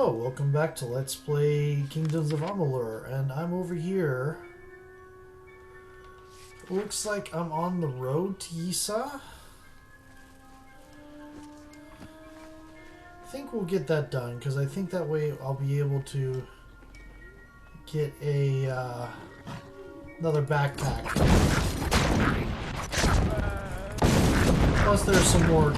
Hello, welcome back to Let's Play Kingdoms of Amalur, and I'm over here. Looks like I'm on the road to Yisa. I think we'll get that done, because I think that way I'll be able to get a another backpack. Plus there's some more...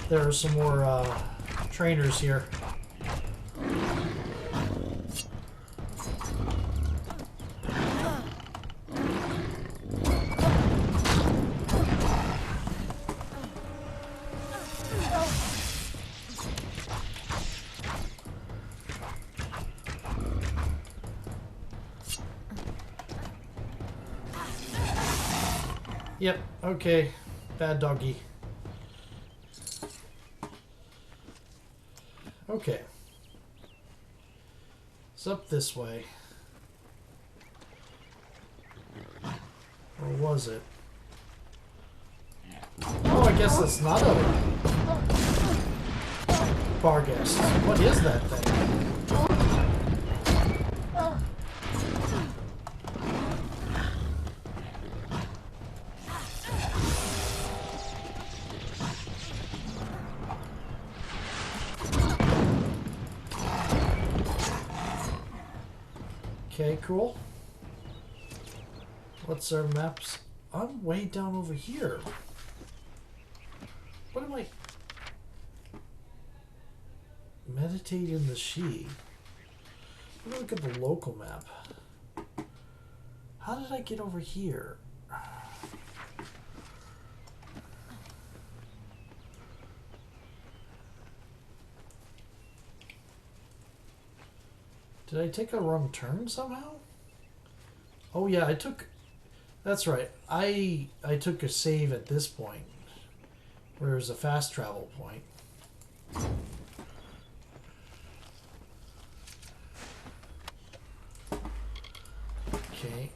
There are some more trainers here. Yep, okay. Bad doggy. Okay. It's up this way. Or was it? Oh, I guess that's not a bar guest. What is that thing? Okay, cool. What's our maps? I'm way down over here. What am I? Meditate in the She. Let me look at the local map. How did I get over here? Did I take a wrong turn somehow? Oh yeah, I took... That's right. I took a save at this point. Where there's a fast travel point. Okay.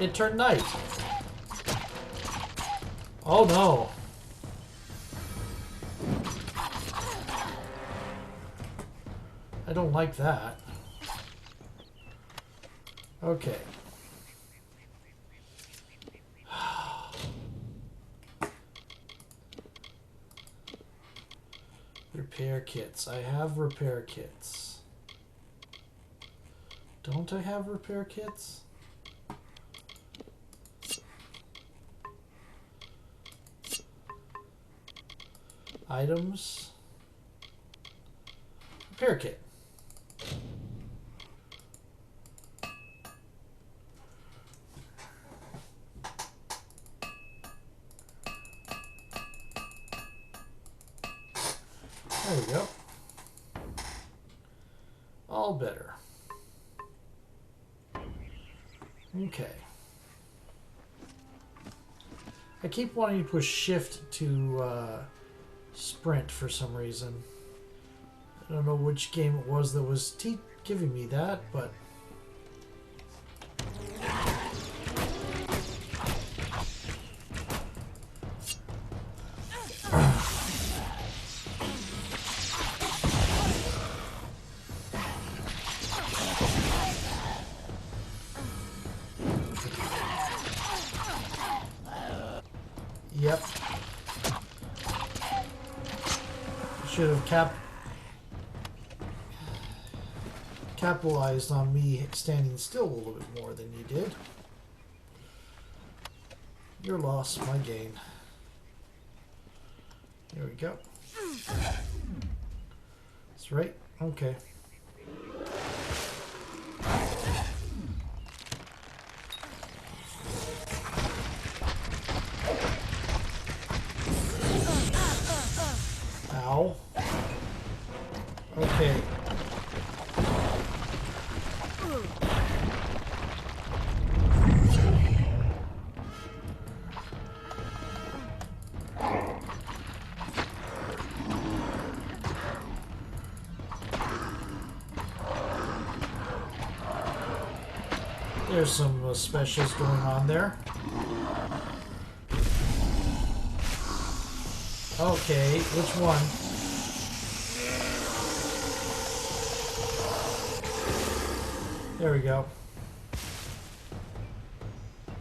It turned night. Oh no. I don't like that. Okay. Repair kits. I have repair kits. Don't I have repair kits? Items. Repair kit. There we go. All better. Okay. I keep wanting to push shift to sprint for some reason. I don't know which game it was that was giving me that, but... Yep. Should have capitalized on me standing still a little bit more than you did. Your loss, my gain. Here we go. That's right. Okay. There's some specials going on there. Okay, which one? There we go.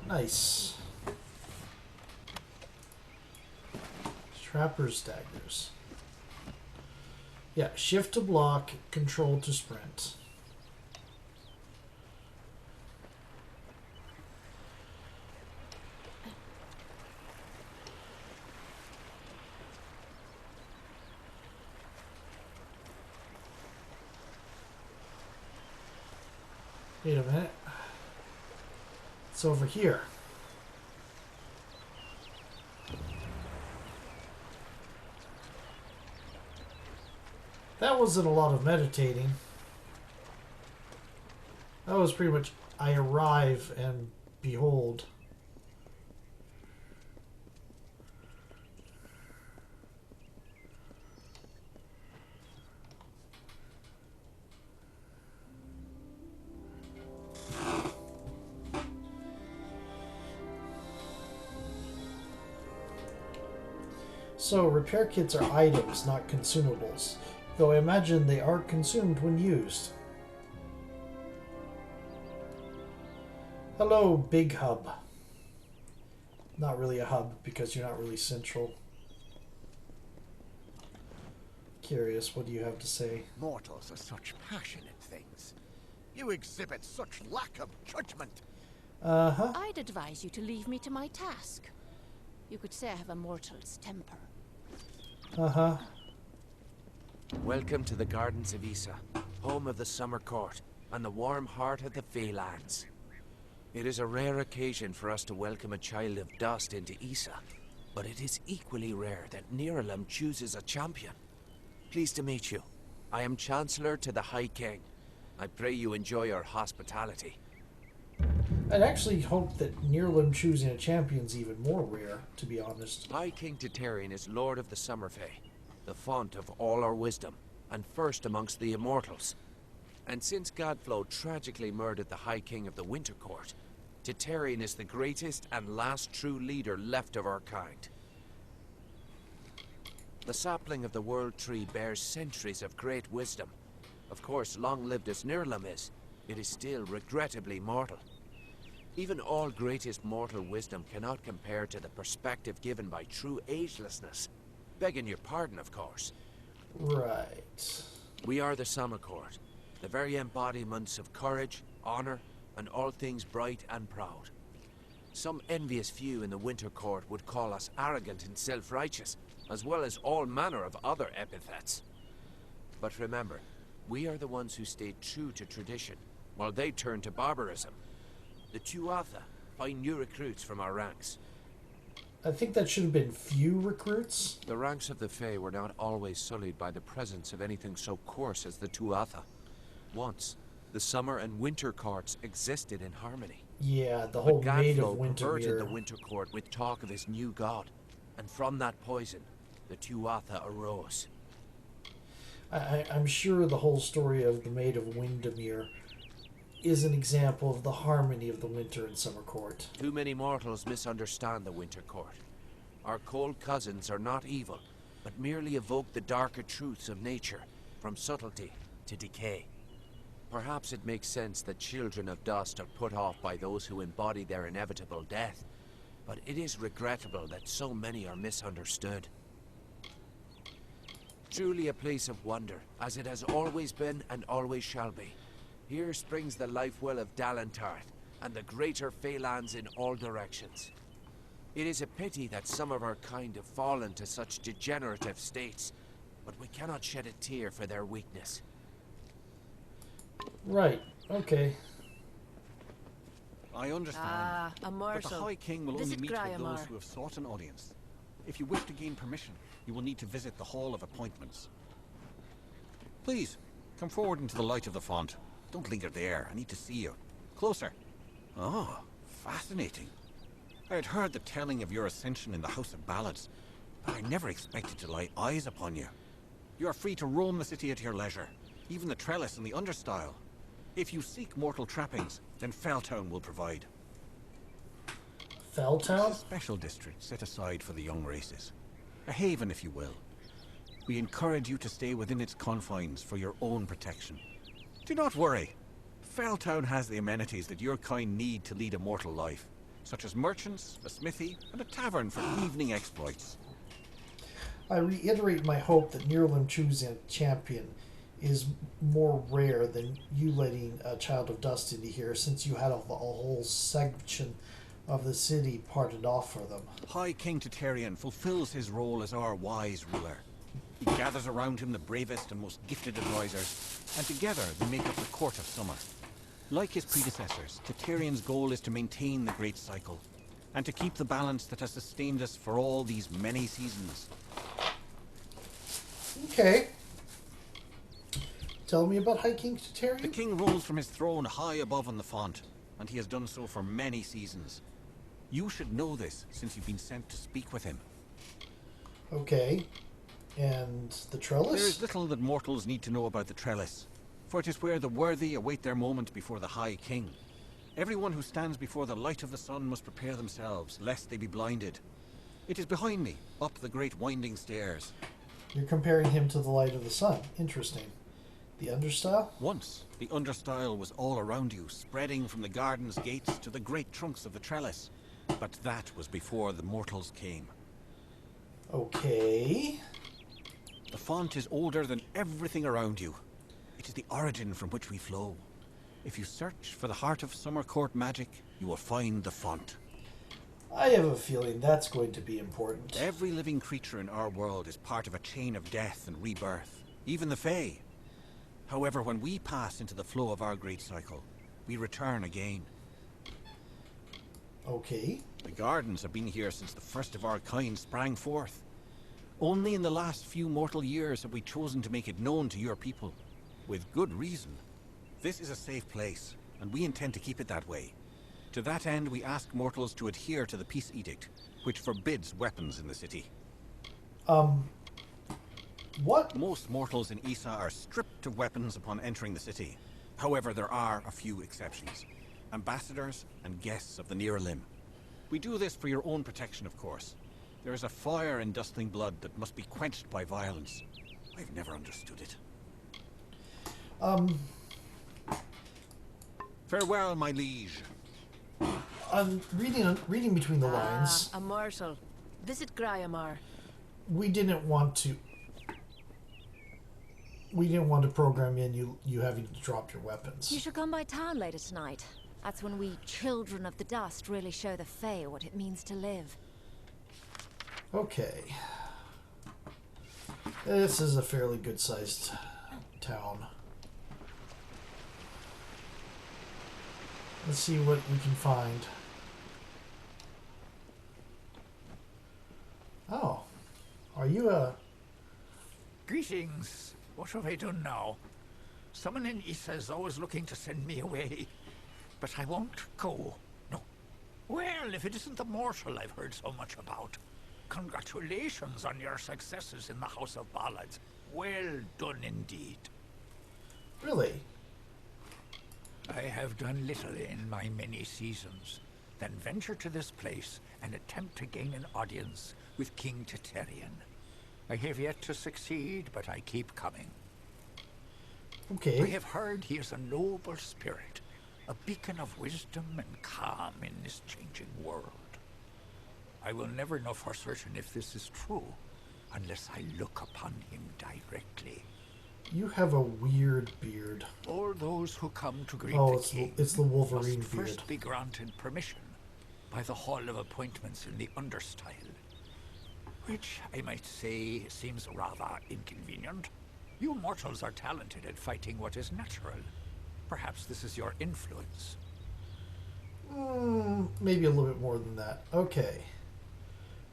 Nice. Trapper's daggers. Yeah, shift to block, control to sprint. Wait a minute. It's over here. That wasn't a lot of meditating. That was pretty much, I arrive and behold. So, repair kits are items, not consumables, though I imagine they are consumed when used. Hello, Big Hub. Not really a hub, because you're not really central. Curious, what do you have to say? Mortals are such passionate things. You exhibit such lack of judgment. Uh-huh. I'd advise you to leave me to my task. You could say I have a mortal's temper. Uh-huh. Welcome to the Gardens of Issa, home of the Summer Court, and the warm heart of the Feylands. It is a rare occasion for us to welcome a child of dust into Issa, but it is equally rare that Niralim chooses a champion. Pleased to meet you. I am Chancellor to the High King. I pray you enjoy our hospitality. I'd actually hope that Niralim choosing a champion's even more rare, to be honest. High King Titarian is Lord of the Summerfey, the font of all our wisdom, and first amongst the immortals. And since Godflow tragically murdered the High King of the Winter Court, Titarian is the greatest and last true leader left of our kind. The sapling of the World Tree bears centuries of great wisdom. Of course, long-lived as Niralim is, it is still regrettably mortal. Even all greatest mortal wisdom cannot compare to the perspective given by true agelessness. Begging your pardon, of course. Right. We are the Summer Court, the very embodiments of courage, honor, and all things bright and proud. Some envious few in the Winter Court would call us arrogant and self-righteous, as well as all manner of other epithets. But remember, we are the ones who stayed true to tradition, while they turned to barbarism. The Tuatha find new recruits from our ranks. I think that should have been few recruits. The ranks of the Fae were not always sullied by the presence of anything so coarse as the Tuatha. Once, the Summer and Winter Courts existed in harmony. Yeah, the whole Maid of Godflow perverted Wintermere. the Winter Court with talk of his new god, and from that poison, the Tuatha arose. I'm sure the whole story of the Maid of Windermere is an example of the harmony of the Winter and Summer Court. Too many mortals misunderstand the Winter Court. Our cold cousins are not evil, but merely evoke the darker truths of nature, from subtlety to decay. Perhaps it makes sense that children of dust are put off by those who embody their inevitable death, but it is regrettable that so many are misunderstood. Truly a place of wonder, as it has always been and always shall be. Here springs the life well of Dalantarth, and the greater Feylands in all directions. It is a pity that some of our kind have fallen to such degenerative states, but we cannot shed a tear for their weakness. Right, okay. I understand. Ah, a But the mortal. High King will Visit only meet with those Gryamar. who have sought an audience. If you wish to gain permission, you will need to visit the Hall of Appointments. Please, come forward into the light of the font. Don't linger there. I need to see you. Closer. Oh, fascinating. I had heard the telling of your ascension in the House of Ballads, but I never expected to lay eyes upon you. You are free to roam the city at your leisure, even the trellis and the understyle. If you seek mortal trappings, then Felltown will provide. Felltown? A special district set aside for the young races. A haven, if you will. We encourage you to stay within its confines for your own protection. Do not worry. Felltown has the amenities that your kind need to lead a mortal life, such as merchants, a smithy, and a tavern for evening exploits. I reiterate my hope that Mirlim choosing a champion is more rare than you letting a child of dust into here, since you had a whole section of the city parted off for them. High King Tatarian fulfills his role as our wise ruler. He gathers around him the bravest and most gifted advisors, and together they make up the Court of Summer. Like his predecessors, Tatarian's goal is to maintain the Great Cycle, and to keep the balance that has sustained us for all these many seasons. Okay. Tell me about High King Tatarian? The king rules from his throne high above on the font, and he has done so for many seasons. You should know this, since you've been sent to speak with him. Okay. And the trellis? There is little that mortals need to know about the trellis, for it is where the worthy await their moment before the High King. Everyone who stands before the light of the sun must prepare themselves, lest they be blinded. It is behind me, up the great winding stairs. You're comparing him to the light of the sun. Interesting. The understyle? Once, the understyle was all around you, spreading from the garden's gates to the great trunks of the trellis. But that was before the mortals came. Okay. The font is older than everything around you. It is the origin from which we flow. If you search for the heart of Summer Court magic, you will find the font. I have a feeling that's going to be important. Every living creature in our world is part of a chain of death and rebirth, even the Fae. However, when we pass into the flow of our great cycle, we return again. Okay. The gardens have been here since the first of our kind sprang forth. Only in the last few mortal years have we chosen to make it known to your people. With good reason. This is a safe place, and we intend to keep it that way. To that end, we ask mortals to adhere to the Peace Edict, which forbids weapons in the city. What? Most mortals in Issa are stripped of weapons upon entering the city. However, there are a few exceptions. Ambassadors and guests of the Near Limb. We do this for your own protection, of course. There is a fire in Dustling blood that must be quenched by violence. I've never understood it. Farewell, my liege. Reading between the lines. A mortal. Visit Gryamar. We didn't want to program in you having to drop your weapons. You should come by town later tonight. That's when we children of the dust really show the Fae what it means to live. Okay. This is a fairly good-sized town. Let's see what we can find. Oh. Are you a... Greetings. What have I done now? Someone in Issa is always looking to send me away. But I won't go. No. Well, if it isn't the mortal I've heard so much about. Congratulations on your successes in the House of Ballads. Well done indeed. Really? I have done little in my many seasons, then venture to this place and attempt to gain an audience with King Tatarian. I have yet to succeed, but I keep coming. Okay. I have heard he is a noble spirit, a beacon of wisdom and calm in this changing world. I will never know for certain if this is true, unless I look upon him directly. You have a weird beard. All those who come to greet the king it's the Wolverine must beard. first be granted permission by the Hall of Appointments in the Understyle, which I might say seems rather inconvenient. You mortals are talented at fighting what is natural. Perhaps this is your influence. Maybe a little bit more than that. Okay.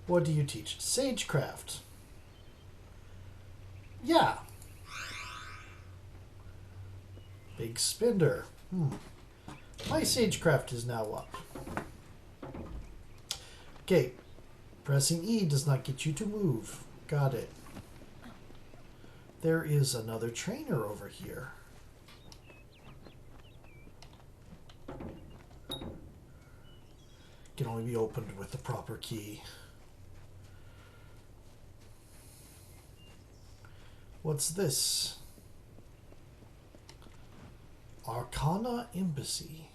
What do you teach? Sagecraft. Yeah. Big spender. My sagecraft is now up. Okay. Pressing E does not get you to move. Got it. There is another trainer over here. can only be opened with the proper key. What's this? Arcana Embassy.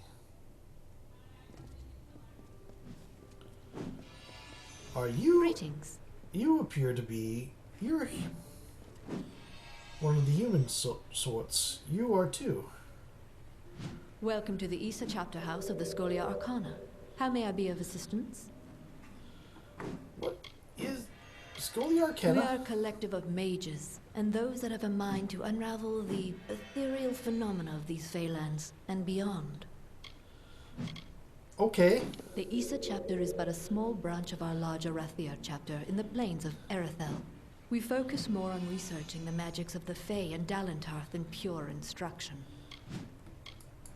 Are you... Greetings. You appear to be... You're one of the human sorts. You are too. Welcome to the Issa Chapter House of the Scholia Arcana. How may I be of assistance? What is Scholia We Arcana? are a collective of mages, and those that have a mind to unravel the ethereal phenomena of these Feylands and beyond. Okay. The Issa Chapter is but a small branch of our larger Rathir Chapter in the plains of Erethel. We focus more on researching the magics of the Fey and Dalentarth in pure instruction.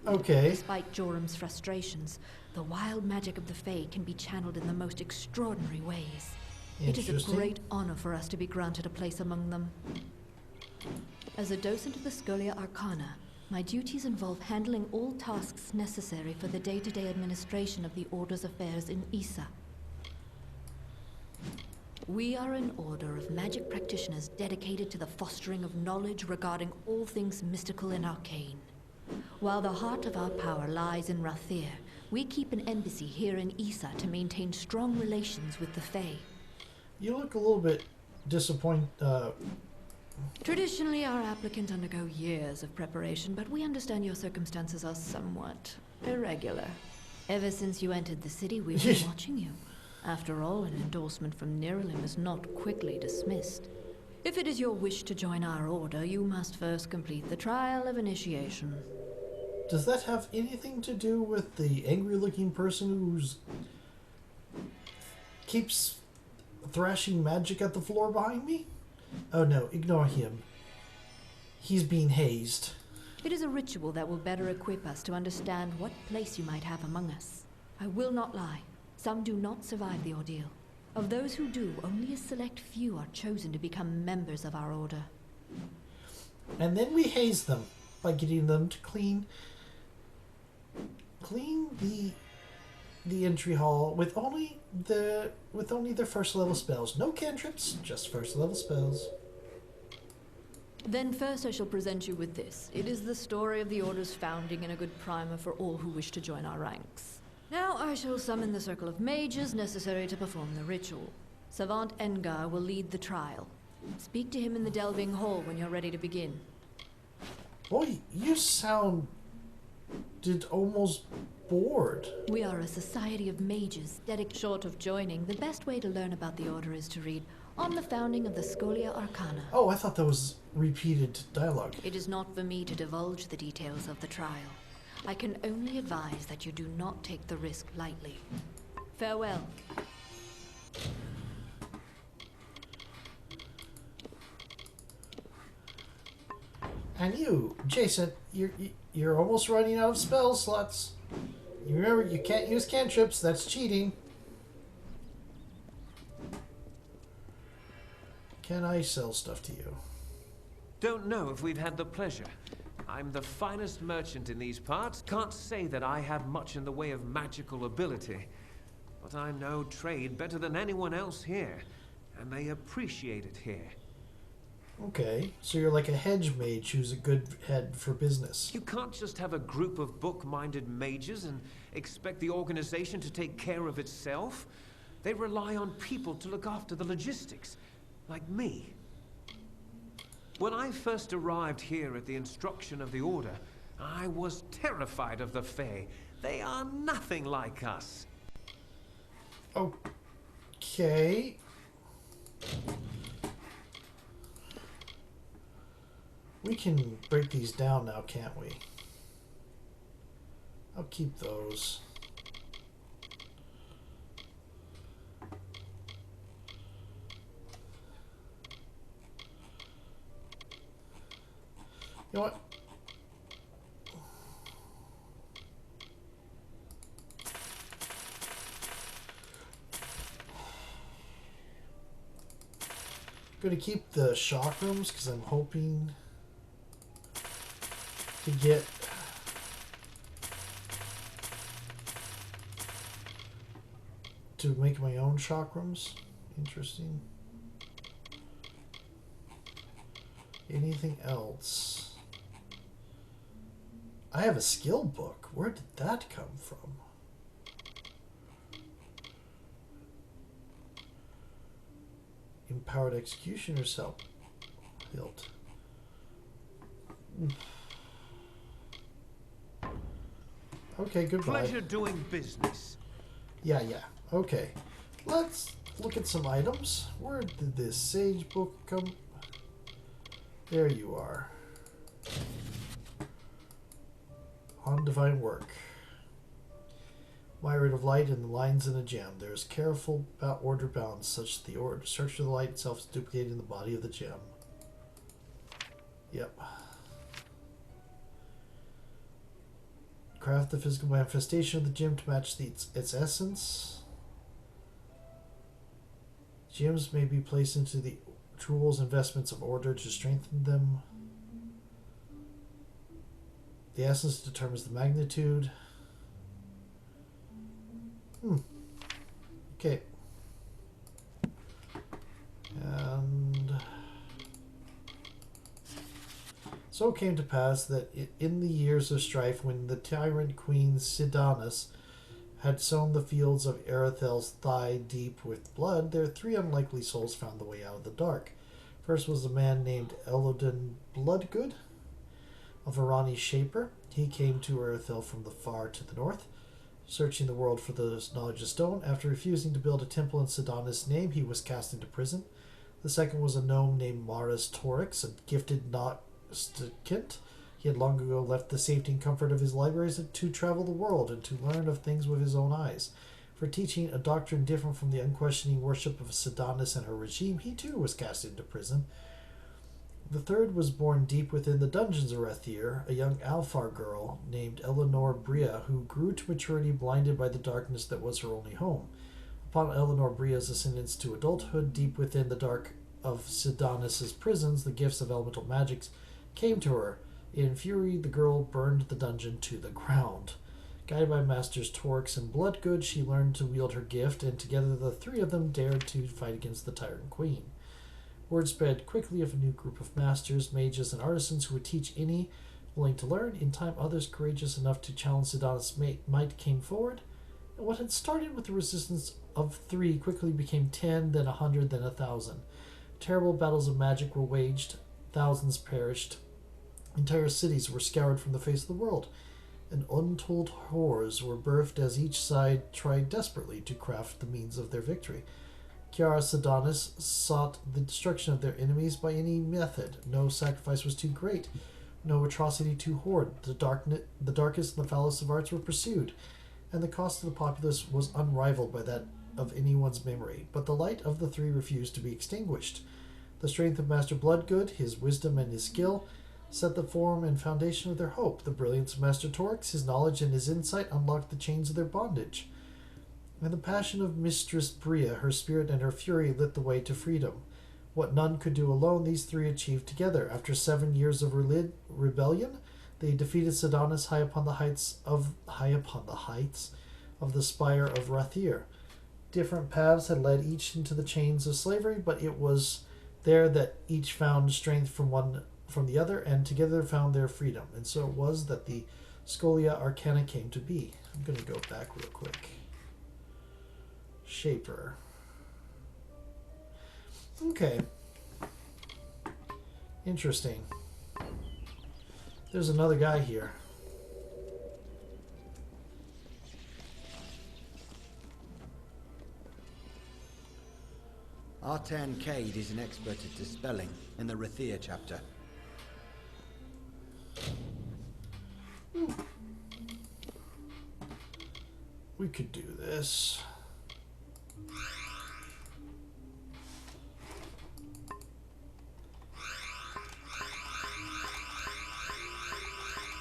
Okay. Despite Jorum's frustrations, the wild magic of the Fey can be channeled in the most extraordinary ways. It is a Interesting. great honor for us to be granted a place among them. As a docent of the Scholia Arcana, my duties involve handling all tasks necessary for the day-to-day administration of the Order's affairs in Issa. We are an order of magic practitioners dedicated to the fostering of knowledge regarding all things mystical and arcane. While the heart of our power lies in Rathir, we keep an embassy here in Issa to maintain strong relations with the Fey. You look a little bit disappointed. Traditionally, our applicants undergo years of preparation, but we understand your circumstances are somewhat irregular. Ever since you entered the city, we've been watching you. After all, an endorsement from Niralim is not quickly dismissed. If it is your wish to join our order, you must first complete the trial of initiation. Does that have anything to do with the angry-looking person who's keeps thrashing magic at the floor behind me? Oh no, ignore him. He's being hazed. It is a ritual that will better equip us to understand what place you might have among us. I will not lie. Some do not survive the ordeal. Of those who do, only a select few are chosen to become members of our order. And then we haze them by getting them to clean the entry hall with only their first level spells. No cantrips, just first level spells. Then first I shall present you with this. It is the story of the Order's founding and a good primer for all who wish to join our ranks. Now I shall summon the circle of mages necessary to perform the ritual. Savant Engar will lead the trial. Speak to him in the Delving Hall when you're ready to begin. Boy, you sounded almost bored. We are a society of mages, dedicated. Short of joining, the best way to learn about the Order is to read On the Founding of the Scholia Arcana. Oh, I thought that was repeated dialogue. It is not for me to divulge the details of the trial. I can only advise that you do not take the risk lightly. Farewell. And you, Jason, you're almost running out of spell slots. You remember, you can't use cantrips. That's cheating. Can I sell stuff to you? Don't know if we've had the pleasure. I'm the finest merchant in these parts. Can't say that I have much in the way of magical ability. But I know trade better than anyone else here. And they appreciate it here. Okay, so you're like a hedge mage who's a good head for business. You can't just have a group of book-minded mages and expect the organization to take care of itself. They rely on people to look after the logistics, like me. When I first arrived here at the instruction of the Order, I was terrified of the Fae. They are nothing like us. Okay. We can break these down now, can't we? I'll keep those. You know what? I'm gonna keep the chakrams because I'm hoping to get to make my own chakrams. Interesting. Anything else? I have a skill book. Where did that come from? Empowered executioner cell. Hilt. Okay, goodbye. Pleasure doing business. Yeah. Okay. Let's look at some items. Where did this sage book come? There you are. On divine work. Myriad of light and the lines in a gem. There is careful order balance, such that the structure of the light itself is duplicated in the body of the gem. Yep. Craft the physical manifestation of the gem to match its essence. Gems may be placed into the tools investments of order to strengthen them. The essence determines the magnitude. Okay. And so it came to pass that in the years of strife, when the tyrant queen Sidanis had sown the fields of Erethel's thigh deep with blood, there 3 unlikely souls found the way out of the dark. First was a man named Elodin Bloodgood, a Varani shaper. He came to Erethel from the far to the north, searching the world for the knowledge of stone. After refusing to build a temple in Sidanis' name, he was cast into prison. The second was a gnome named Maris Torix, a gifted Gnostikant. He had long ago left the safety and comfort of his libraries to travel the world and to learn of things with his own eyes. For teaching a doctrine different from the unquestioning worship of Sidanis and her regime, he too was cast into prison. The third was born deep within the dungeons of Rathir, a young Alfar girl named Eleanor Bria, who grew to maturity blinded by the darkness that was her only home. Upon Eleanor Bria's ascendance to adulthood, deep within the dark of Sidanis' prisons, the gifts of elemental magics came to her. In fury, the girl burned the dungeon to the ground. Guided by Masters Torix and Bloodgood, she learned to wield her gift, and together the 3 of them dared to fight against the Tyrant Queen. Word spread quickly of a new group of masters, mages, and artisans who would teach any willing to learn. In time, others courageous enough to challenge Sidanis' might came forward, and what had started with the resistance of 3 quickly became 10, then 100, then 1,000. Terrible battles of magic were waged, thousands perished, entire cities were scoured from the face of the world, and untold horrors were birthed as each side tried desperately to craft the means of their victory. Kiara Sidanis sought the destruction of their enemies by any method. No sacrifice was too great, no atrocity too horrid. The darkest and the foulest of arts were pursued, and the cost to the populace was unrivaled by that of anyone's memory. But the light of the 3 refused to be extinguished. The strength of Master Bloodgood, his wisdom and his skill, set the form and foundation of their hope. The brilliance of Master Torix, his knowledge and his insight unlocked the chains of their bondage. And the passion of Mistress Bria, her spirit and her fury lit the way to freedom. What none could do alone, these 3 achieved together. After 7 years of rebellion, they defeated Sidanis high upon the heights of the spire of Rathir. Different paths had led each into the chains of slavery, but it was there that each found strength from the other, and together found their freedom. And so it was that the Scholia Arcana came to be. I'm going to go back real quick. Shaper. Okay. Interesting. There's another guy here. Artan Cade is an expert at dispelling in the Rathir chapter. We could do this.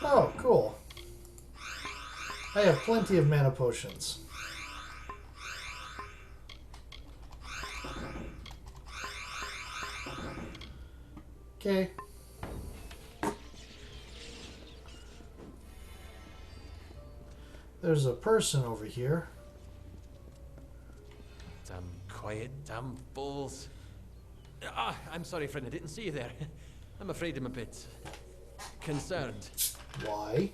Oh, cool. I have plenty of mana potions. Okay. There's a person over here. quiet, damn fools. Ah, I'm sorry, friend, I didn't see you there. I'm afraid I'm a bit concerned. Why?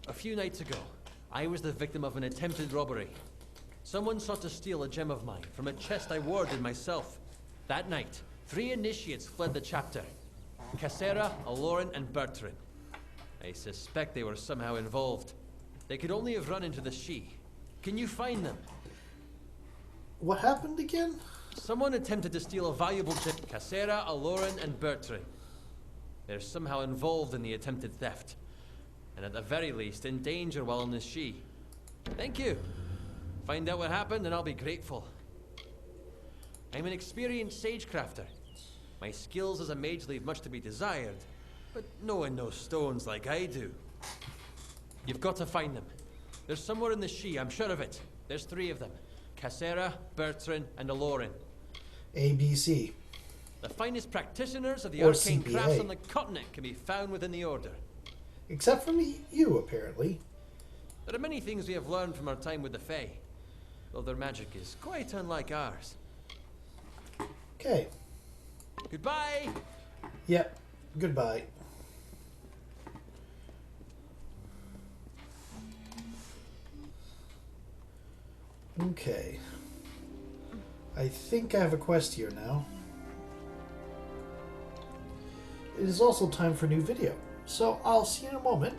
A few nights ago, I was the victim of an attempted robbery. Someone sought to steal a gem of mine from a chest I warded myself. That night, 3 initiates fled the chapter. Cassera, Aloran, and Bertrand. I suspect they were somehow involved. They could only have run into the She. Can you find them? What happened again? Someone attempted to steal a valuable gem. Cassera, Aloran, and Bertrand. They're somehow involved in the attempted theft. And at the very least, in danger while on the She. Thank you. Find out what happened and I'll be grateful. I'm an experienced sagecrafter. My skills as a mage leave much to be desired, but no one knows stones like I do. You've got to find them. They're somewhere in the She, I'm sure of it. There's 3 of them. Cassera, Bertrand, and Aloran. ABC. The finest practitioners of the Or arcane CPA. crafts on the continent can be found within the Order. Except for me, you, apparently. There are many things we have learned from our time with the Fae, though their magic is quite unlike ours. Okay. Goodbye! Yep. Goodbye. Okay. I think I have a quest here now. It is also time for a new video, so I'll see you in a moment.